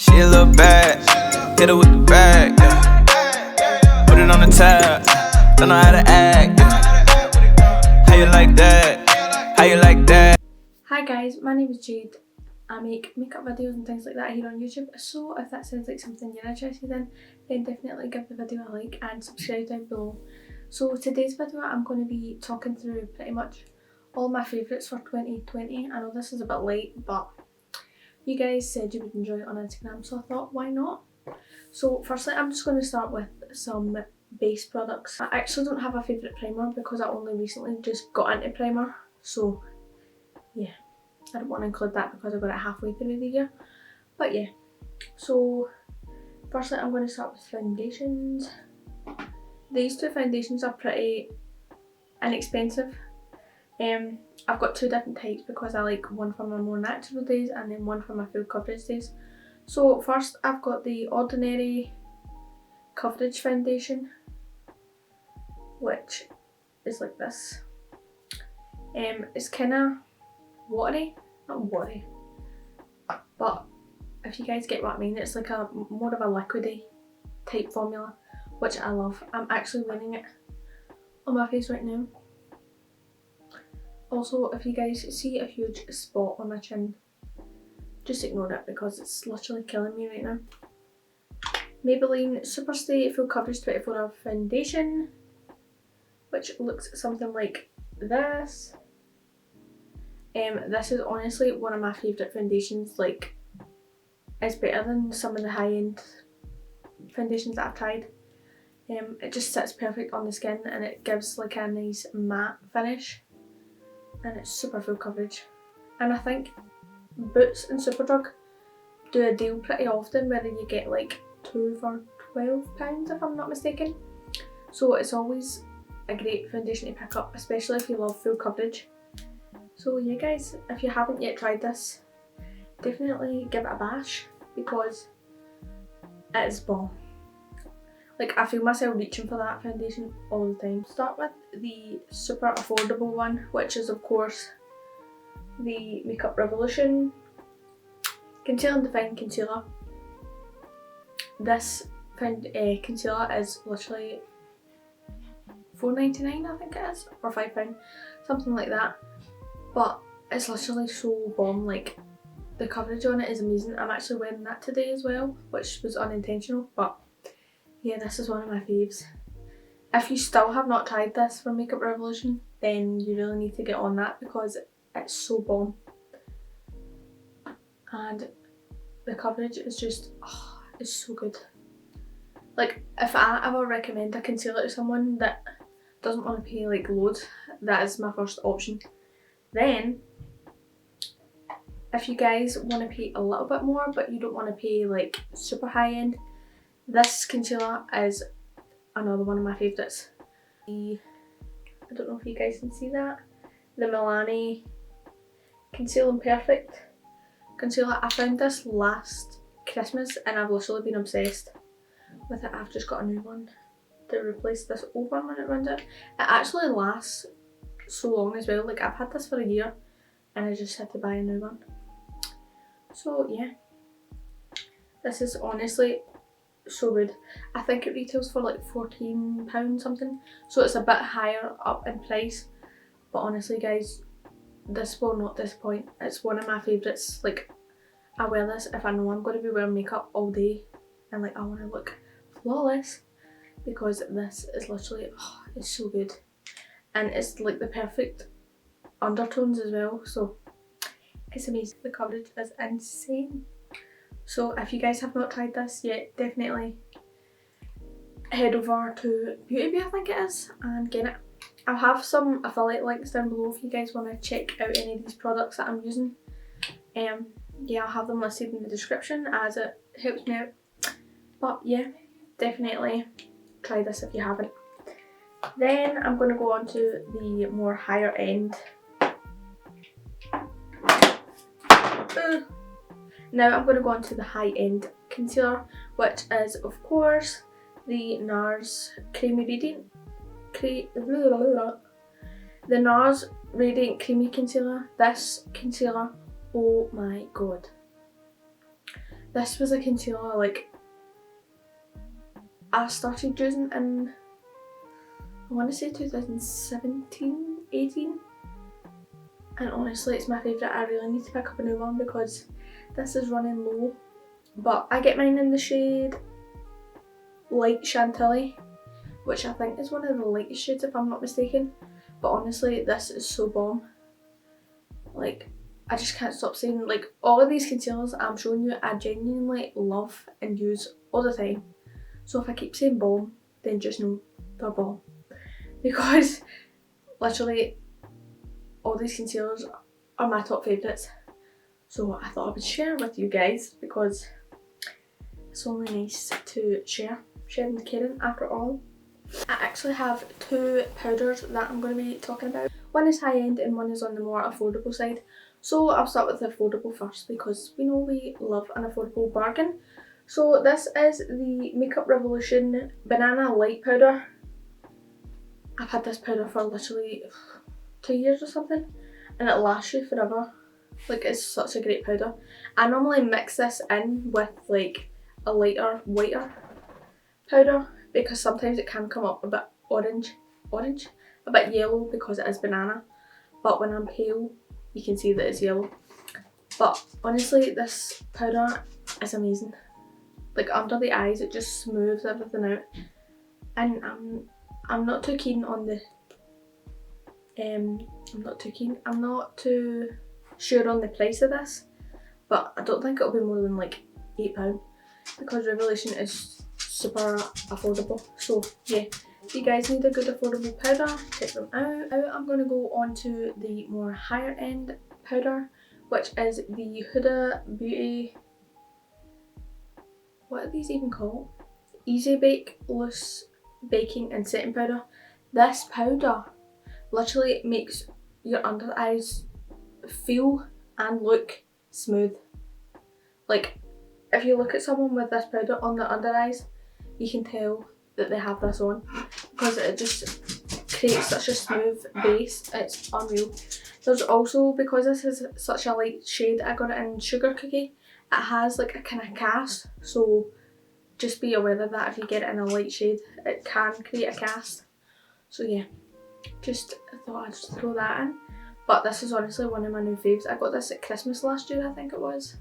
She a little bad, hit her with the bag, yeah. Put it on the tab, don't know how to act, yeah. How you like that? How you like that? Hi guys, my name is Jade. I make makeup videos and things like that here on YouTube, so if that sounds like something you're interested in, then definitely give the video a like and subscribe down below. So today's video I'm going to be talking through pretty much all my favourites for 2020. I know this is a bit late, but you guys said you would enjoy it on Instagram, so I thought why not? So firstly I'm just going to start with some base products. I actually don't have a favourite primer because I only recently just got into primer, so yeah, I don't want to include that because I got it halfway through the year. But yeah, so firstly I'm going to start with foundations. These two foundations are pretty inexpensive. I've got two different types because I like one for my more natural days and then one for my full coverage days. So first I've got the Ordinary Coverage Foundation, which is like this. It's kind of watery, not watery, but if you guys get what I mean, it's like a more of a liquidy type formula, which I love. I'm actually wearing it on my face right now. Also, if you guys see a huge spot on my chin, just ignore it because it's literally killing me right now. Maybelline Superstay Full Coverage 24-Hour Foundation, which looks something like this. This is honestly one of my favourite foundations. Like, it's better than some of the high-end foundations that I've tried. It just sits perfect on the skin and it gives like a nice matte finish, and it's super full coverage. And I think Boots and Superdrug do a deal pretty often where you get like 2 for £12 if I'm not mistaken. So it's always a great foundation to pick up, especially if you love full coverage. So yeah guys, if you haven't yet tried this, definitely give it a bash because it is bomb. Like, I feel myself reaching for that foundation all the time. Start with the super affordable one, which is of course the Makeup Revolution Conceal and Define Concealer. This concealer is literally £4.99 I think it is, or £5, something like that. But it's literally so bomb. Like, the coverage on it is amazing. I'm actually wearing that today as well, which was unintentional, but yeah, this is one of my faves. If you still have not tried this from Makeup Revolution, then you really need to get on that because it's so bomb. And the coverage is just, oh, it's so good. Like, if I ever recommend a concealer to someone that doesn't want to pay like loads, that is my first option. Then, if you guys want to pay a little bit more but you don't want to pay like super high end, this concealer is another one of my favourites. I don't know if you guys can see that. The Milani Conceal and Perfect concealer. I found this last Christmas and I've literally been obsessed with it. I've just got a new one to replace this old one when it runs out. It actually lasts so long as well. Like, I've had this for a year and I just had to buy a new one. So yeah, this is honestly so good. I think it retails for like £14 something, so it's a bit higher up in price, but honestly guys, this will not disappoint. It's one of my favourites. Like, I wear this if I know I'm going to be wearing makeup all day and like I want to look flawless, because this is literally, oh, it's so good. And it's like the perfect undertones as well, so it's amazing. The coverage is insane. So if you guys have not tried this yet, definitely head over to Beautyuk, I think it is, and get it. I'll have some affiliate links down below if you guys want to check out any of these products that I'm using. Yeah, I'll have them listed in the description as it helps me out. But yeah, definitely try this if you haven't. Then I'm going to go on to the more higher end. Now I'm going to go on to the high end concealer, which is of course the Nars Creamy Radiant. The Nars Radiant Creamy Concealer. This concealer, oh my god. This was a concealer like I started using in, I want to say 2017, 18. And honestly, it's my favourite. I really need to pick up a new one because this is running low. But I get mine in the shade Light Chantilly, which I think is one of the lightest shades if I'm not mistaken. But honestly, this is so bomb. Like, I just can't stop saying, like, all of these concealers I'm showing you, I genuinely love and use all the time. So if I keep saying bomb, then just know they're bomb. Because literally all these concealers are my top favourites. So I thought I would share with you guys because it's only nice to share. Sharing and caring after all. I actually have two powders that I'm going to be talking about. One is high end and one is on the more affordable side. So I'll start with the affordable first because we know we love an affordable bargain. So this is the Makeup Revolution Banana Light Powder. I've had this powder for literally 2 years or something and it lasts you forever. Like, it's such a great powder. I normally mix this in with like a lighter, whiter powder because sometimes it can come up a bit orange, a bit yellow because it is banana. But when I'm pale, you can see that it's yellow. But honestly, this powder is amazing. Like, under the eyes, it just smooths everything out. And I'm not too keen on the I'm not too sure on the price of this, but I don't think it'll be more than like £8 because Revolution is super affordable. So yeah, if you guys need a good affordable powder, check them out. Now I'm going to go on to the more higher end powder, which is the Huda Beauty, what are these even called? Easy Bake Loose Baking and Setting Powder. This powder literally makes your under eyes feel and look smooth. Like, if you look at someone with this powder on their under eyes, you can tell that they have this on because it just creates such a smooth base. It's unreal. There's also, because this is such a light shade, I got it in Sugar Cookie. It has like a kind of cast, so just be aware of that. If you get it in a light shade, it can create a cast. So yeah, just thought I'd just throw that in. But this is honestly one of my new faves. I got this at Christmas last year, I think it was.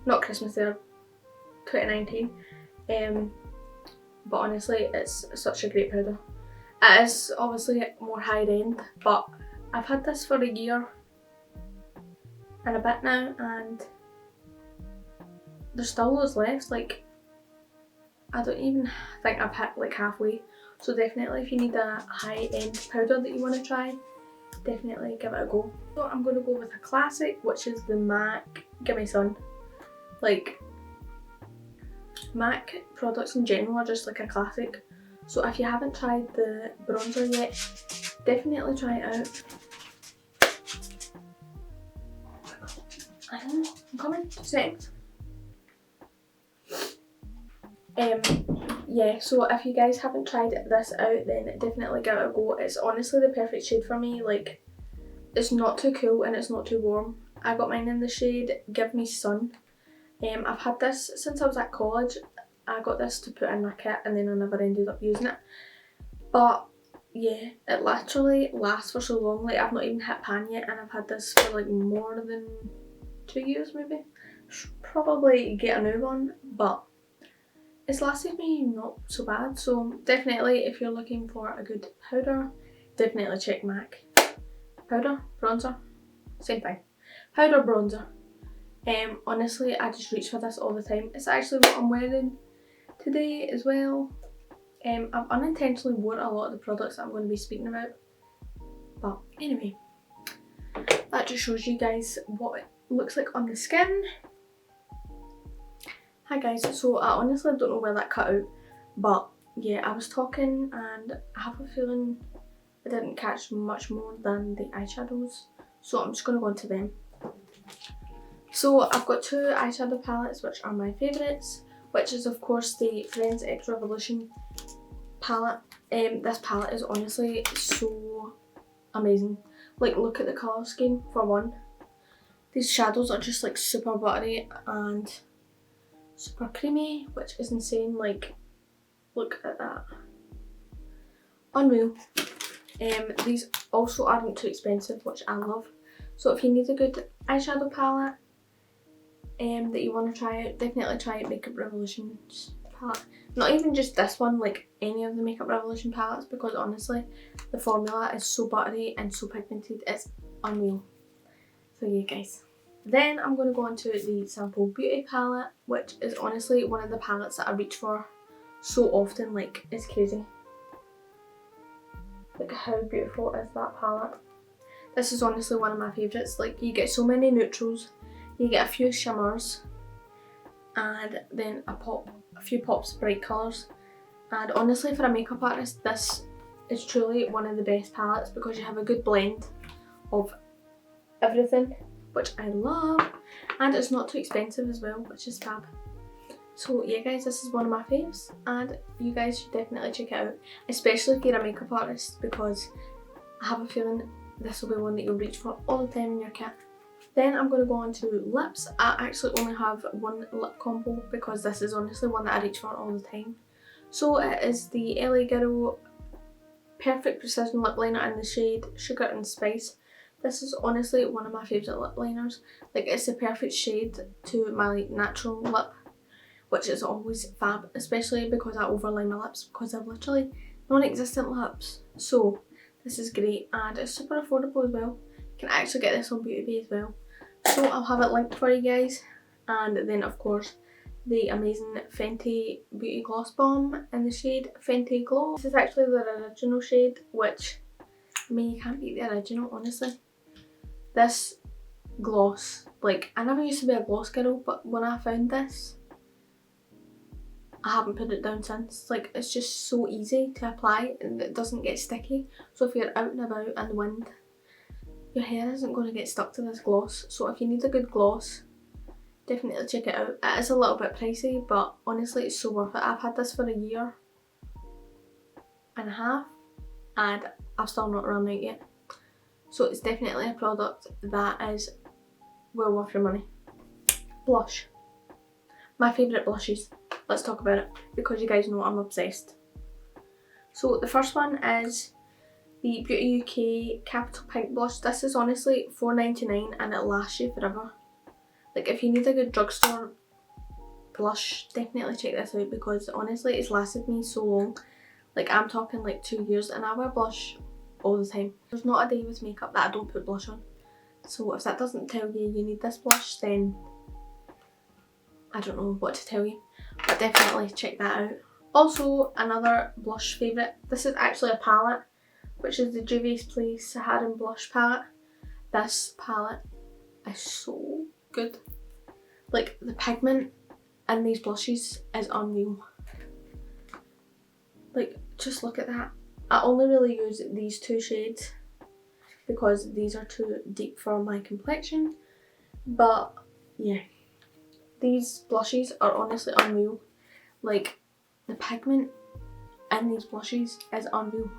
Not Christmas there, 2019. But honestly, it's such a great powder. It is obviously more higher end, but I've had this for a year and a bit now, and there's still loads left. Like, I don't even think I've hit like halfway. So definitely, if you need a high end powder that you want to try, definitely give it a go. So I'm going to go with a classic, which is the MAC Gimme Sun. Like, MAC products in general are just like a classic. So if you haven't tried the bronzer yet, definitely try it out. I don't know, I'm coming, 2 seconds. Yeah, so if you guys haven't tried this out, then definitely give it a go. It's honestly the perfect shade for me. Like, it's not too cool and it's not too warm. I got mine in the shade Give Me Sun. I've had this since I was at college. I got this to put in my kit and then I never ended up using it. But yeah, it literally lasts for so long. Like, I've not even hit pan yet and I've had this for like more than 2 years maybe. Should probably get a new one, but it's lasted me not so bad. So definitely, if you're looking for a good powder, definitely check MAC. Powder, bronzer, same thing. Powder, bronzer. Honestly, I just reach for this all the time. It's actually what I'm wearing today as well. I've unintentionally worn a lot of the products that I'm going to be speaking about. But anyway, that just shows you guys what it looks like on the skin. Hi guys, so I honestly don't know where that cut out, but yeah, I was talking and I have a feeling I didn't catch much more than the eyeshadows, so I'm just going to go into them. So I've got two eyeshadow palettes which are my favourites, which is of course the Friends X Revolution palette. This palette is honestly so amazing. Like, look at the colour scheme for one. These shadows are just like super buttery and super creamy, which is insane. Like, look at that. Unreal. These also aren't too expensive, which I love. So if you need a good eyeshadow palette that you want to try out, definitely try out Makeup Revolution's palette. Not even just this one, like any of the Makeup Revolution palettes, because honestly the formula is so buttery and so pigmented, it's unreal. So yeah guys. Then I'm going to go on to the Sample Beauty palette, which is honestly one of the palettes that I reach for so often, like it's crazy. Look how beautiful is that palette. This is honestly one of my favourites. Like, you get so many neutrals, you get a few shimmers, and then a few pops of bright colours. And honestly, for a makeup artist, this is truly one of the best palettes because you have a good blend of everything, which I love, and it's not too expensive as well, which is fab. So yeah guys, this is one of my faves, and you guys should definitely check it out, especially if you're a makeup artist, because I have a feeling this will be one that you'll reach for all the time in your kit. Then I'm going to go on to lips. I actually only have one lip combo because this is honestly one that I reach for all the time. So it is the LA Girl Perfect Precision Lip Liner in the shade Sugar and Spice. This is honestly one of my favourite lip liners. Like, it's the perfect shade to my natural lip, which is always fab, especially because I overline my lips because I have literally non-existent lips. So this is great, and it's super affordable as well. You can actually get this on Beauty Bay as well. So I'll have it linked for you guys. And then of course the amazing Fenty Beauty Gloss Bomb in the shade Fenty Glow. This is actually the original shade, which, I mean, you can't beat the original, honestly. This gloss, like, I never used to be a gloss girl, but when I found this, I haven't put it down since. Like, it's just so easy to apply and it doesn't get sticky. So if you're out and about in the wind, your hair isn't going to get stuck to this gloss. So if you need a good gloss, definitely check it out. It is a little bit pricey, but honestly it's so worth it. I've had this for a year and a half and I've still not run out yet. So it's definitely a product that is well worth your money. Blush. My favourite blushes. Let's talk about it because you guys know I'm obsessed. So the first one is the Beautyuk Capital Pink blush. This is honestly $4.99 and it lasts you forever. Like, if you need a good drugstore blush, definitely check this out because honestly it's lasted me so long. Like, I'm talking like 2 years, and I wear blush all the time. There's not a day with makeup that I don't put blush on. So if that doesn't tell you you need this blush, then I don't know what to tell you. But definitely check that out. Also, another blush favourite. This is actually a palette, which is the Juvias Saharan blush palette. This palette is so good. Like, the pigment in these blushes is unreal. Like, just look at that. I only really use these two shades because these are too deep for my complexion. But yeah, these blushes are honestly unreal. Like, the pigment in these blushes is unreal.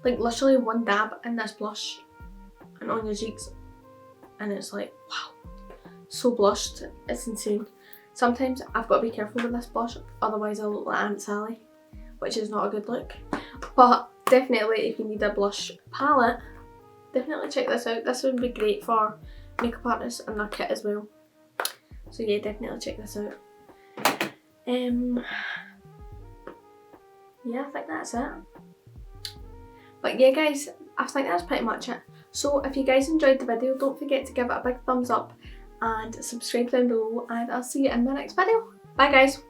Like, literally one dab in this blush and on your cheeks and it's like, wow, so blushed, it's insane. Sometimes I've got to be careful with this blush, otherwise I'll look like Aunt Sally, which is not a good look. But definitely, if you need a blush palette, definitely check this out. This would be great for makeup artists and their kit as well. So yeah, definitely check this out. Yeah, I think that's it. But yeah guys, I think that's pretty much it. So if you guys enjoyed the video, don't forget to give it a big thumbs up and subscribe down below, and I'll see you in my next video. Bye guys!